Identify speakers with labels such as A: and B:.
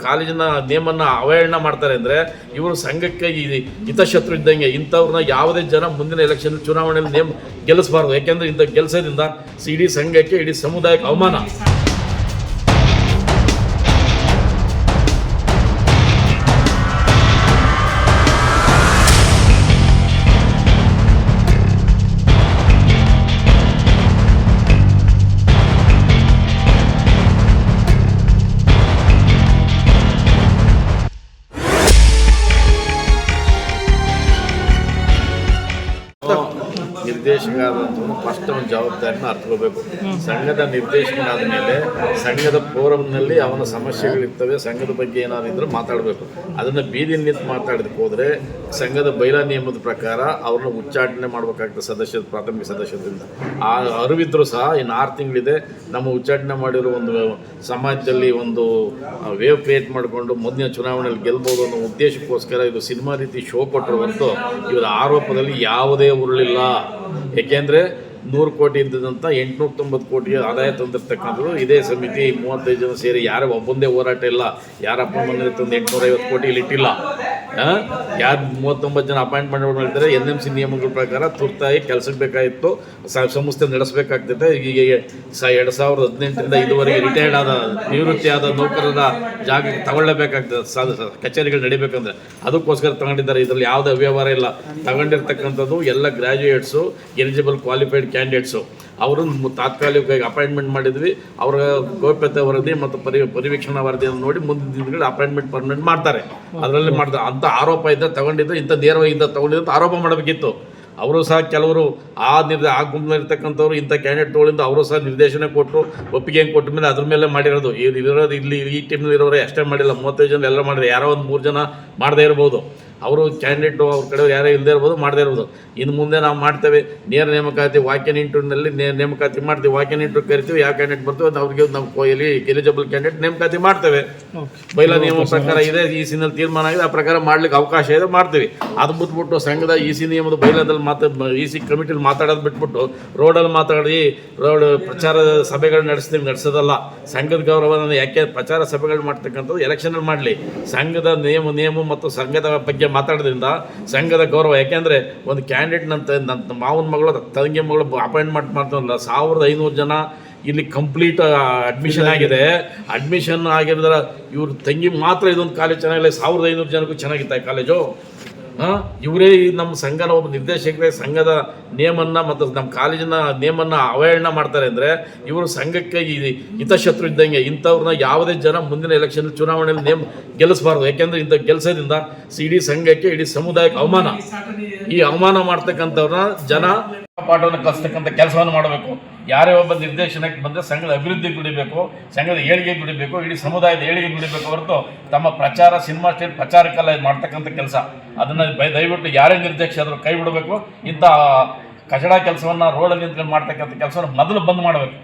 A: ಕಾಲೇಜಿನ ನೇಮನ್ನ ಅವಹೇಳನ ಮಾಡ್ತಾರೆ ಅಂದರೆ ಇವರು ಸಂಘಕ್ಕೆ ಹಿತಶತ್ರು ಇದ್ದಂಗೆ. ಇಂಥವ್ರನ್ನ ಯಾವುದೇ ಜನ ಮುಂದಿನ ಎಲೆಕ್ಷನ್ ಚುನಾವಣೆಯಲ್ಲಿ ನೇಮ್ ಗೆಲ್ಲಿಸಬಾರ್ದು. ಯಾಕೆಂದರೆ ಇಂಥ ಗೆಲ್ಲಿಸೋದ್ರಿಂದ ಇಡೀ ಸಂಘಕ್ಕೆ, ಇಡೀ ಸಮುದಾಯಕ್ಕೆ ಅವಮಾನ. ನಿರ್ದೇಶಕರಾದಂಥವ್ರು ಫಸ್ಟ್ ಒಂದು ಜವಾಬ್ದಾರಿನ ಅರ್ಥಕೋಬೇಕು. ಸಂಘದ ನಿರ್ದೇಶಕನಾದ ಮೇಲೆ ಸಂಘದ ಫೋರಮ್ನಲ್ಲಿ ಅವನ ಸಮಸ್ಯೆಗಳಿರ್ತವೆ, ಸಂಘದ ಬಗ್ಗೆ ಏನಾದ್ರು ಇದ್ರೂ ಮಾತಾಡಬೇಕು. ಅದನ್ನು ಬೀದಿಯಲ್ಲಿ ನಿಂತು ಮಾತಾಡೋದಕ್ಕೆ ಹೋದರೆ ಸಂಘದ ಬೈಲಾ ನಿಯಮದ ಪ್ರಕಾರ ಅವ್ರನ್ನ ಉಚ್ಚಾಟನೆ ಮಾಡಬೇಕಾಗ್ತದೆ ಪ್ರಾಥಮಿಕ ಸದಸ್ಯರಿಂದ. ಆ ಅರಿವಿದ್ರೂ ಸಹ ಇನ್ನು 6 ತಿಂಗಳಿದೆ. ನಮ್ಮ ಉಚ್ಚಾಟನೆ ಮಾಡಿರೋ ಒಂದು ಸಮಾಜದಲ್ಲಿ ಒಂದು ವೇವ್ ಕ್ರಿಯೇಟ್ ಮಾಡಿಕೊಂಡು ಮುಂದಿನ ಚುನಾವಣೆಯಲ್ಲಿ ಗೆಲ್ಬೋದು ಅನ್ನೋ ಉದ್ದೇಶಕ್ಕೋಸ್ಕರ ಇದು ಸಿನಿಮಾ ರೀತಿ ಶೋ ಕೊಟ್ಟರು ಹೊರತು ಇವರ ಆರೋಪದಲ್ಲಿ ಯಾವುದೇ ಉರುಳಿಲ್ಲ. ಏಕೆಂದರೆ 100 ಕೋಟಿ ಇದ್ದಂಥ 890 ಕೋಟಿಗೆ ಆದಾಯ ತಂದಿರ್ತಕ್ಕಂಥದ್ದು ಇದೇ ಸಮಿತಿ. 35 ಜನ ಸೇರಿ ಯಾರು ಒಬ್ಬಂದೇ ಹೋರಾಟ ಇಲ್ಲ. ಯಾರಪ್ಪ ಮನೆ ತಂದು 850 ಕೋಟಿ ಇಲ್ಲಿ ಇಟ್ಟಿಲ್ಲ. ಯಾರು 39 ಜನ ಅಪಾಯಿಂಟ್ಮೆಂಟ್ ಮಾಡಿದ್ದಾರೆ. NMC ನಿಯಮಗಳ ಪ್ರಕಾರ ತುರ್ತಾಗಿ ಕೆಲಸಕ್ಕೆ ಬೇಕಾಗಿತ್ತು, ಸಂಸ್ಥೆ ನಡೆಸಬೇಕಾಗ್ತೈತೆ. ಈಗ 2018ರಿಂದ ಇದುವರೆಗೆ ರಿಟೈರ್ಡ್ ಆದ ನಿವೃತ್ತಿ ಆದ ನೌಕರರ ಜಾಗಕ್ಕೆ ತಗೊಳ್ಳೇಬೇಕಾಗ್ತದೆ. ಕಚೇರಿಗಳು ನಡಿಬೇಕಂದ್ರೆ ಅದಕ್ಕೋಸ್ಕರ ತಗೊಂಡಿದ್ದಾರೆ. ಇದರಲ್ಲಿ ಯಾವುದೇ ಅವ್ಯವಹಾರ ಇಲ್ಲ. ತಗೊಂಡಿರ್ತಕ್ಕಂಥದ್ದು ಎಲ್ಲ ಗ್ರ್ಯಾಜುಯೇಟ್ಸು, ಎಲಿಜಿಬಲ್ ಕ್ವಾಲಿಫೈಡ್ ಕ್ಯಾಂಡಿಡೇಟ್ಸು. ಅವರು ತಾತ್ಕಾಲಿಕವಾಗಿ ಅಪಾಯಿಂಟ್ಮೆಂಟ್ ಮಾಡಿದ್ವಿ. ಅವರ ಗೌಪ್ಯತೆ ವರದಿ ಮತ್ತು ಪರಿವೀಕ್ಷಣಾ ವರದಿಯನ್ನು ನೋಡಿ ಮುಂದಿನ ದಿನಗಳಲ್ಲಿ ಅಪಾಯಿಂಟ್ಮೆಂಟ್ ಪರ್ಮನೆಂಟ್ ಮಾಡ್ತಾರೆ. ಅದರಲ್ಲಿ ಮಾಡ್ತಾರೆ ಅಂತ ಆರೋಪ ಇದ್ದರೆ ತಗೊಂಡಿದ್ದು ಇಂಥ ನೇರವಾಗಿ ತಗೊಂಡಿದ್ದು ಆರೋಪ ಮಾಡಬೇಕಿತ್ತು. ಅವರು ಸಹ ಕೆಲವರು ಆ ಗುಂಪಿನಲ್ಲಿರ್ತಕ್ಕಂಥವ್ರು ಇಂಥ ಕ್ಯಾಂಡಿಡೇಟ್ ತೊಗೊಂಡು ಅವರು ಸಹ ನಿರ್ದೇಶನ ಕೊಟ್ಟು ಒಪ್ಪಿಗೆ ಕೊಟ್ಟ ಮೇಲೆ ಅದ್ರ ಮೇಲೆ ಮಾಡಿರೋದು. ಇರೋದು ಇಲ್ಲಿ ಈ ಟೀಮ್ನಲ್ಲಿ ಇರೋರೇ ಅಷ್ಟೇ ಮಾಡಿಲ್ಲ, 35 ಜನ ಎಲ್ಲ ಮಾಡಿದ್ರೆ ಯಾರೋ ಒಂದು 3 ಜನ ಮಾಡದೇ ಇರ್ಬೋದು. ಅವರು ಕ್ಯಾಂಡಿಡೇಟು ಅವ್ರ ಕಡೆ ಯಾರೇ ಇಲ್ಲದೇ ಇರ್ಬೋದು, ಮಾಡದೇ ಇರ್ಬೋದು. ಇನ್ನು ಮುಂದೆ ನಾವು ಮಾಡ್ತೇವೆ ನೇರ ನೇಮಕಾತಿ, ವಾಕ್ಯನ್ ಇಂಟರ್ವ್ಯೂನಲ್ಲಿ ನೇಮಕಾತಿ ಮಾಡ್ತೀವಿ. ವಾಕ್ಯನ್ ಇಂಟರ್ವ್ಯೂ ಕರಿತೀವಿ. ಯಾವ ಕ್ಯಾಂಡಿಡೇಟ್ ಬರ್ತೀವಿ ಅವ್ರಿಗೆ ನಾವು ಎಲಿಜಿಬಲ್ ಕ್ಯಾಂಡಿಡೇಟ್ ನೇಮಕಾತಿ ಮಾಡ್ತೇವೆ. ಬೈಲಾ ನಿಯಮ ಪ್ರಕಾರ ಇದೆ, EC ತೀರ್ಮಾನ ಆಗಿದೆ, ಆ ಪ್ರಕಾರ ಮಾಡ್ಲಿಕ್ಕೆ ಅವಕಾಶ ಇದೆ, ಮಾಡ್ತೀವಿ. ಅದು ಬಿಟ್ಬಿಟ್ಟು ಸಂಘದ EC ನಿಯಮದ ಬೈಲಾದಲ್ಲಿ EC ಕಮಿಟಿಲಿ ಮಾತಾಡೋದು ಬಿಟ್ಬಿಟ್ಟು ರೋಡಲ್ಲಿ ಮಾತಾಡಿ ಪ್ರಚಾರ ಸಭೆಗಳು ನಡೆಸೋದಲ್ಲ. ಸಂಘದ ಗೌರವನ ಯಾಕೆ ಪ್ರಚಾರ ಸಭೆಗಳು ಮಾಡ್ತಕ್ಕಂಥದ್ದು ಎಲೆಕ್ಷನಲ್ಲಿ ಮಾಡಲಿ. ಸಂಘದ ನಿಯಮ ಮತ್ತು ಸಂಘದ ಬಗ್ಗೆ ಮಾತಾಡೋದ್ರಿಂದ ಸಂಘದ ಗೌರವ. ಯಾಕೆಂದರೆ ಒಂದು ಕ್ಯಾಂಡಿಡೇಟ್ ನನ್ನ ಮಾವನ ಮಗಳು ತಂಗಿ ಮಗಳು ಅಪಾಯಿಂಟ್ಮೆಂಟ್ ಮಾಡ್ತಾರಲ್ಲ, 1500 ಜನ ಇಲ್ಲಿ ಕಂಪ್ಲೀಟ್ ಅಡ್ಮಿಷನ್ ಆಗಿದೆ. ಅಡ್ಮಿಷನ್ ಆಗಿರೋದ್ರ ಇವ್ರ ತಂಗಿ ಮಾತ್ರ ಇದೊಂದು ಕಾಲೇಜ್ ಚೆನ್ನಾಗಿಲ್ಲ. 1500 ಜನಕ್ಕೂ ಚೆನ್ನಾಗಿತ್ತು ಕಾಲೇಜು. ಇವರೇ ನಮ್ಮ ಸಂಘದ ಒಬ್ಬ ನಿರ್ದೇಶಕರೇ ಸಂಘದ ನೇಮನ್ನು ಮತ್ತು ನಮ್ಮ ಕಾಲೇಜಿನ ನೇಮನ್ನು ಅವಹೇಳನ ಮಾಡ್ತಾರೆ ಅಂದರೆ ಇವರು ಸಂಘಕ್ಕೆ ಹಿತಶತ್ರು ಇದ್ದಂಗೆ. ಇಂಥವ್ರನ್ನ ಯಾವುದೇ ಜನ ಮುಂದಿನ ಎಲೆಕ್ಷನ್ ಚುನಾವಣೆಯಲ್ಲಿ ನೇಮ್ ಗೆಲ್ಲಿಸಬಾರ್ದು. ಯಾಕೆಂದರೆ ಇಂಥ ಗೆಲ್ಲಿಸೋದ್ರಿಂದ ಇಡೀ ಸಂಘಕ್ಕೆ, ಇಡೀ ಸಮುದಾಯಕ್ಕೆ ಅವಮಾನ. ಈ ಅವಮಾನ ಮಾಡ್ತಕ್ಕಂಥವ್ರನ್ನ ಜನ ಪಾಠವನ್ನು ಕಲಿಸ್ತಕ್ಕಂಥ ಕೆಲಸವನ್ನು ಮಾಡಬೇಕು. ಯಾರೇ ಒಬ್ಬ ನಿರ್ದೇಶನಕ್ಕೆ ಬಂದರೆ ಸಂಘದ ಅಭಿವೃದ್ಧಿಗೆ ದುಡಿಬೇಕು, ಸಂಘದ ಏಳಿಗೆಗೆ ದುಡಿಬೇಕು, ಇಡೀ ಸಮುದಾಯದ ಏಳಿಗೆಗೆ ದುಡಿಬೇಕು ಹೊರತು ತಮ್ಮ ಪ್ರಚಾರ ಸಿನಿಮಾ ಸ್ಟೇಟ್ ಪ್ರಚಾರಕ್ಕೆಲ್ಲ ಇದು ಮಾಡ್ತಕ್ಕಂಥ ಕೆಲಸ. ಅದನ್ನು ದಯವಿಟ್ಟು ಯಾರೇ ನಿರ್ದೇಶಕರು ಕೈ ಬಿಡಬೇಕು. ಇಂಥ ಕಚಡ ಕೆಲಸವನ್ನು ರೋಡಲ್ಲಿ ನಿಂತ್ಕೊಂಡು ಮಾಡ್ತಕ್ಕಂಥ ಕೆಲಸವನ್ನು ಮೊದಲು ಬಂದ್ ಮಾಡಬೇಕು.